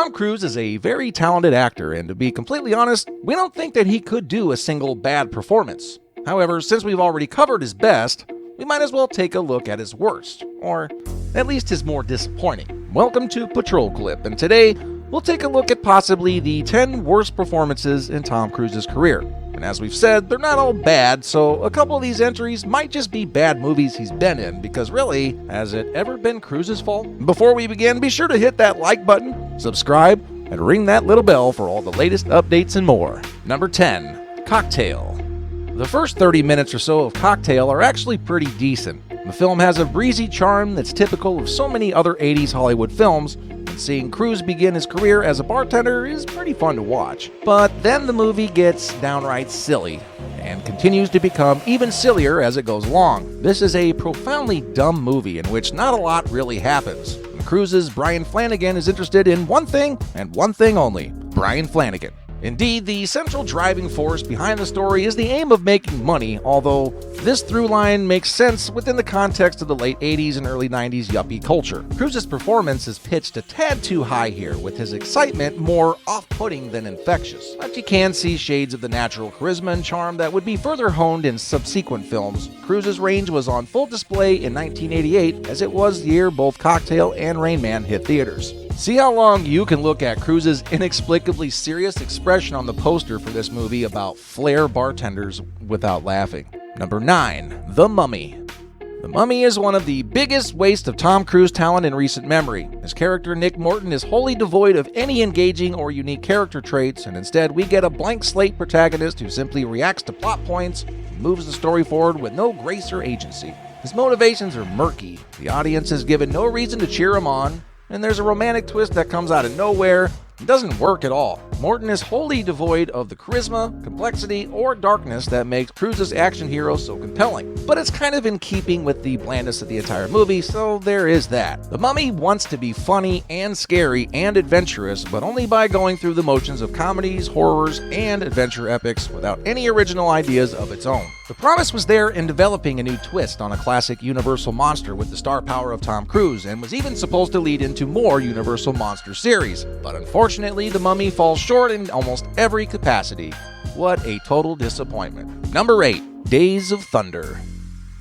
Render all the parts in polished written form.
Tom Cruise is a very talented actor, and to be completely honest, we don't think that he could do a single bad performance. However, since we've already covered his best, we might as well take a look at his worst, or at least his more disappointing. Welcome to Patrol Clip, and today we'll take a look at possibly the 10 worst performances in Tom Cruise's career. And as we've said, they're not all bad, so a couple of these entries might just be bad movies he's been in, because really, has it ever been Cruise's fault? Before we begin, be sure to hit that like button, subscribe, and ring that little bell for all the latest updates and more. Number 10. Cocktail. The first 30 minutes or so of Cocktail are actually pretty decent. The film has a breezy charm that's typical of so many other 80s Hollywood films, and seeing Cruise begin his career as a bartender is pretty fun to watch. But then the movie gets downright silly, and continues to become even sillier as it goes along. This is a profoundly dumb movie in which not a lot really happens. Cruise's Brian Flanagan is interested in one thing, and one thing only: Brian Flanagan. Indeed, the central driving force behind the story is the aim of making money, although this through line makes sense within the context of the late 80s and early 90s yuppie culture. Cruise's performance is pitched a tad too high here, with his excitement more off-putting than infectious. But you can see shades of the natural charisma and charm that would be further honed in subsequent films. Cruise's range was on full display in 1988, as it was the year both Cocktail and Rain Man hit theaters. See how long you can look at Cruise's inexplicably serious expression on the poster for this movie about flair bartenders without laughing. Number 9. The Mummy. The Mummy is one of the biggest wastes of Tom Cruise talent in recent memory. His character Nick Morton is wholly devoid of any engaging or unique character traits, and instead we get a blank slate protagonist who simply reacts to plot points and moves the story forward with no grace or agency. His motivations are murky, the audience is given no reason to cheer him on, and there's a romantic twist that comes out of nowhere and doesn't work at all. Morton is wholly devoid of the charisma, complexity, or darkness that makes Cruise's action hero so compelling. But it's kind of in keeping with the blandness of the entire movie, so there is that. The Mummy wants to be funny and scary and adventurous, but only by going through the motions of comedies, horrors, and adventure epics without any original ideas of its own. The promise was there in developing a new twist on a classic Universal monster with the star power of Tom Cruise, and was even supposed to lead into more Universal monster series. But unfortunately, The Mummy falls short in almost every capacity. What a total disappointment. Number 8. Days of Thunder.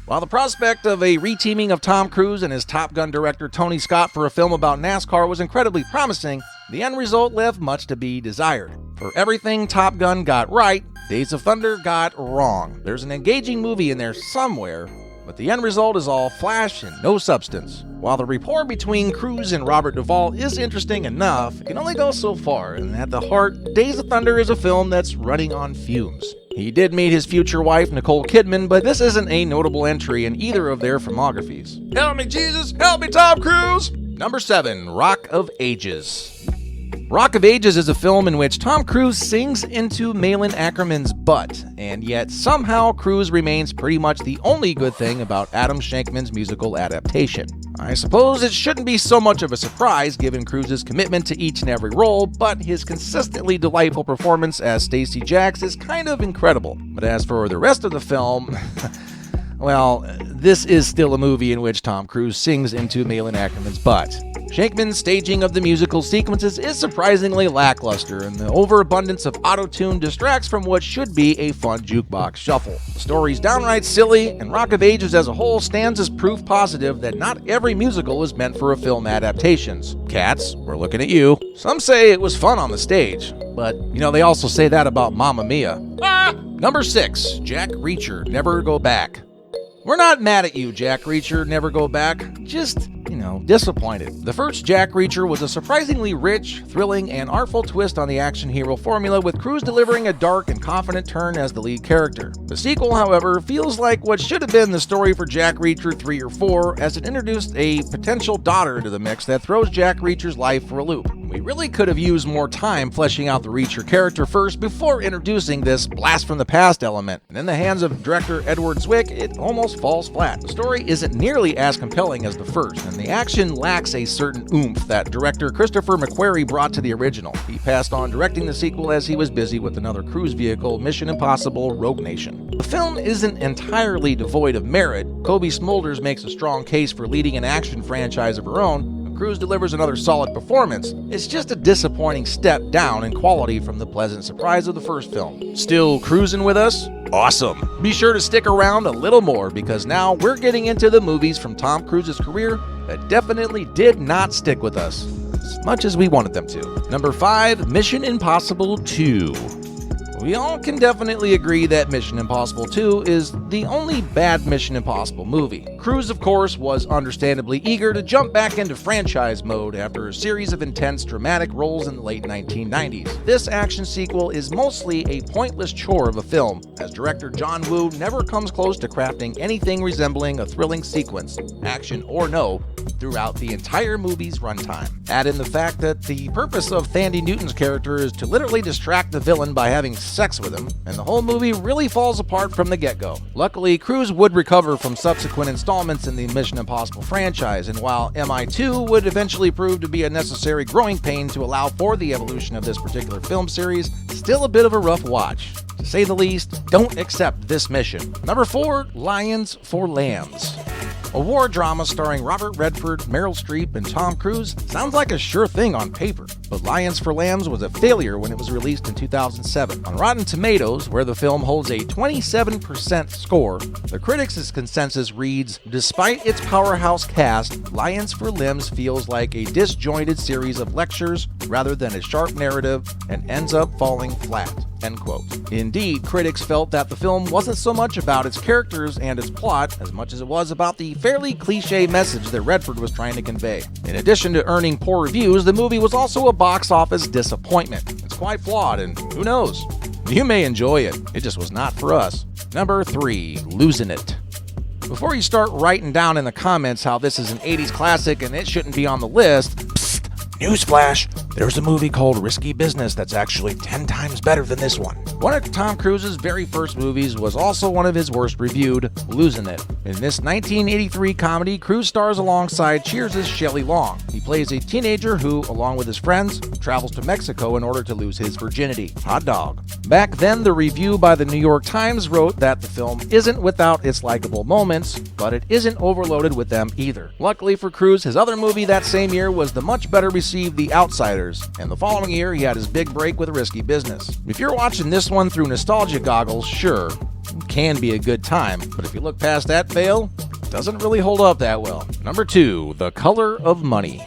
While the prospect of a reteaming of Tom Cruise and his Top Gun director Tony Scott for a film about NASCAR was incredibly promising, the end result left much to be desired. For everything Top Gun got right, Days of Thunder got wrong. There's an engaging movie in there somewhere, but the end result is all flash and no substance. While the rapport between Cruise and Robert Duvall is interesting enough, it can only go so far, and at the heart, Days of Thunder is a film that's running on fumes. He did meet his future wife, Nicole Kidman, but this isn't a notable entry in either of their filmographies. Help me, Jesus! Help me, Tom Cruise! Number 7. Rock of Ages. Rock of Ages is a film in which Tom Cruise sings into Malin Ackerman's butt, and yet somehow Cruise remains pretty much the only good thing about Adam Shankman's musical adaptation. I suppose it shouldn't be so much of a surprise given Cruise's commitment to each and every role, but his consistently delightful performance as Stacey Jax is kind of incredible. But as for the rest of the film, well, this is still a movie in which Tom Cruise sings into Malin Ackerman's butt. Shankman's staging of the musical sequences is surprisingly lackluster, and the overabundance of auto-tune distracts from what should be a fun jukebox shuffle. The story's downright silly, and Rock of Ages as a whole stands as proof positive that not every musical is meant for a film adaptations. Cats, we're looking at you. Some say it was fun on the stage, but, they also say that about Mamma Mia. Number 6. Jack Reacher, Never Go Back. We're not mad at you, Jack Reacher, Never Go Back, just, disappointed. The first Jack Reacher was a surprisingly rich, thrilling, and artful twist on the action hero formula, with Cruise delivering a dark and confident turn as the lead character. The sequel, however, feels like what should have been the story for Jack Reacher 3 or 4, as it introduced a potential daughter into the mix that throws Jack Reacher's life for a loop. We really could have used more time fleshing out the Reacher character first before introducing this blast from the past element, and in the hands of director Edward Zwick, it almost falls flat. The story isn't nearly as compelling as the first, and the action lacks a certain oomph that director Christopher McQuarrie brought to the original. He passed on directing the sequel as he was busy with another Cruise vehicle, Mission Impossible: Rogue Nation. The film isn't entirely devoid of merit. Kobe Smulders makes a strong case for leading an action franchise of her own. Cruise delivers another solid performance, it's just a disappointing step down in quality from the pleasant surprise of the first film. Still cruising with us? Awesome! Be sure to stick around a little more because now we're getting into the movies from Tom Cruise's career that definitely did not stick with us as much as we wanted them to. Number 5, Mission Impossible 2. We all can definitely agree that Mission Impossible 2 is the only bad Mission Impossible movie. Cruise, of course, was understandably eager to jump back into franchise mode after a series of intense dramatic roles in the late 1990s. This action sequel is mostly a pointless chore of a film, as director John Woo never comes close to crafting anything resembling a thrilling sequence, action or no, throughout the entire movie's runtime. Add in the fact that the purpose of Thandie Newton's character is to literally distract the villain by having sex with him, and the whole movie really falls apart from the get-go. Luckily, Cruise would recover from subsequent installments in the Mission Impossible franchise, and while MI2 would eventually prove to be a necessary growing pain to allow for the evolution of this particular film series, still a bit of a rough watch. To say the least, don't accept this mission. Number 4, Lions for Lambs. A war drama starring Robert Redford, Meryl Streep, and Tom Cruise sounds like a sure thing on paper, but Lions for Lambs was a failure when it was released in 2007. On Rotten Tomatoes, where the film holds a 27% score, the critics' consensus reads, "Despite its powerhouse cast, Lions for Lambs feels like a disjointed series of lectures rather than a sharp narrative and ends up falling flat." End quote. Indeed, critics felt that the film wasn't so much about its characters and its plot as much as it was about the fairly cliche message that Redford was trying to convey. In addition to earning poor reviews, the movie was also a box office disappointment. It's quite flawed, and who knows? You may enjoy it. It just was not for us. Number 3, Losin It. Before you start writing down in the comments how this is an 80s classic and it shouldn't be on the list, psst, newsflash, there's a movie called Risky Business that's actually 10 times better than this one. One of Tom Cruise's very first movies was also one of his worst reviewed, Losin It. In this 1983 comedy, Cruise stars alongside Cheers' Shelley Long. He plays a teenager who, along with his friends, travels to Mexico in order to lose his virginity. Hot dog. Back then, the review by the New York Times wrote that the film isn't without its likable moments, but it isn't overloaded with them either. Luckily for Cruise, his other movie that same year was the much better received The Outsiders, and the following year he had his big break with Risky Business. If you're watching this one through nostalgia goggles, sure, it can be a good time, but if you look past that fail, it doesn't really hold up that well. Number 2, The Color of Money.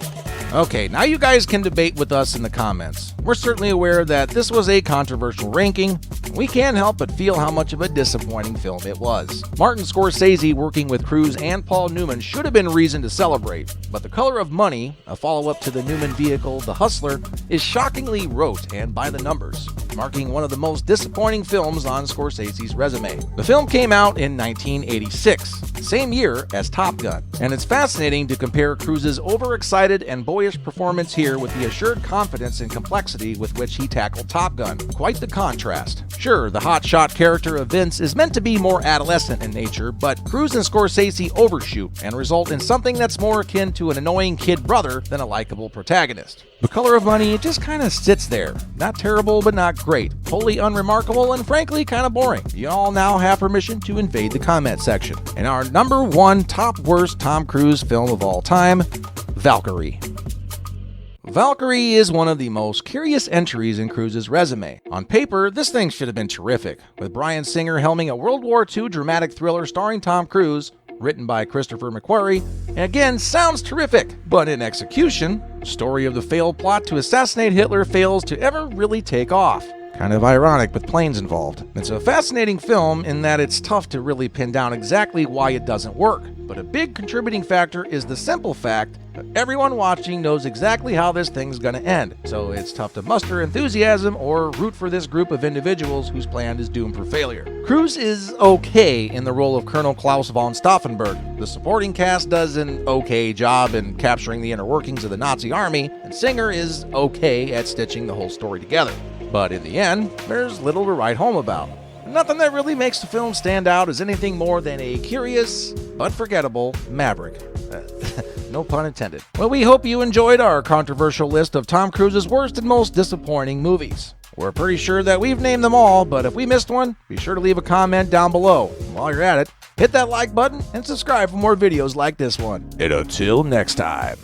Okay, now you guys can debate with us in the comments. We're certainly aware that this was a controversial ranking. We can't help but feel how much of a disappointing film it was. Martin Scorsese working with Cruise and Paul Newman should have been reason to celebrate, but The Color of Money, a follow-up to the Newman vehicle The Hustler, is shockingly rote and by the numbers, marking one of the most disappointing films on Scorsese's resume. The film came out in 1986, same year as Top Gun, and it's fascinating to compare Cruise's overexcited and boyish performance here with the assured confidence and complexity with which he tackled Top Gun. Quite the contrast. Sure, the hotshot character of Vince is meant to be more adolescent in nature, but Cruise and Scorsese overshoot and result in something that's more akin to an annoying kid brother than a likable protagonist. The Color of Money, it just kind of sits there. Not terrible, but not great. Wholly unremarkable, and frankly, kind of boring. You all now have permission to invade the comment section. And our number 1 top worst Tom Cruise film of all time, Valkyrie. Valkyrie is one of the most curious entries in Cruise's resume. On paper, this thing should have been terrific, with Bryan Singer helming a World War II dramatic thriller starring Tom Cruise, written by Christopher McQuarrie, and again, sounds terrific, but in execution, the story of the failed plot to assassinate Hitler fails to ever really take off. Kind of ironic with planes involved. It's a fascinating film in that it's tough to really pin down exactly why it doesn't work, but a big contributing factor is the simple fact that everyone watching knows exactly how this thing's gonna end, so it's tough to muster enthusiasm or root for this group of individuals whose plan is doomed for failure. Cruise is okay in the role of Colonel Klaus von Stauffenberg. The supporting cast does an okay job in capturing the inner workings of the Nazi army, and Singer is okay at stitching the whole story together. But in the end, there's little to write home about. Nothing that really makes the film stand out as anything more than a curious, but forgettable maverick. No pun intended. Well, we hope you enjoyed our controversial list of Tom Cruise's worst and most disappointing movies. We're pretty sure that we've named them all, but if we missed one, be sure to leave a comment down below. And while you're at it, hit that like button and subscribe for more videos like this one. And until next time.